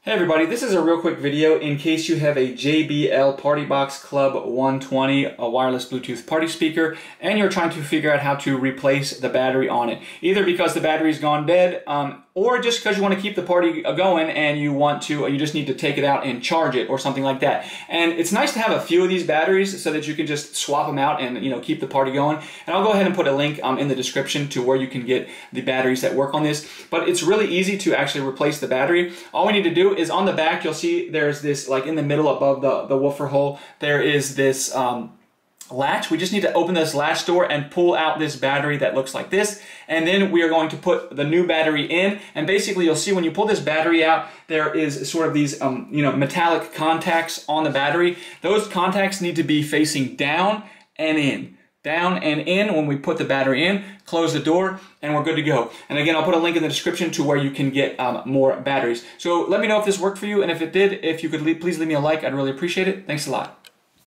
Hey everybody, this is a real quick video in case you have a JBL Partybox Club 120, a wireless Bluetooth party speaker, and you're trying to figure out how to replace the battery on it. Either because the battery's gone dead, or just because you want to keep the party going and you just need to take it out and charge it or something like that. And it's nice to have a few of these batteries so that you can just swap them out and keep the party going. And I'll go ahead and put a link in the description to where you can get the batteries that work on this. But it's really easy to actually replace the battery. All we need to do is on the back, you'll see there's this, like in the middle above the woofer hole, there is this latch. We just need to open this latch door and pull out this battery that looks like this, and then we are going to put the new battery in. And basically you'll see when you pull this battery out, there is sort of these metallic contacts on the battery. Those contacts need to be facing down and in. Down and in when we put the battery in, close the door, and we're good to go. And again, I'll put a link in the description to where you can get more batteries. So let me know if this worked for you, and if it did, if you could please leave me a like, I'd really appreciate it. Thanks a lot.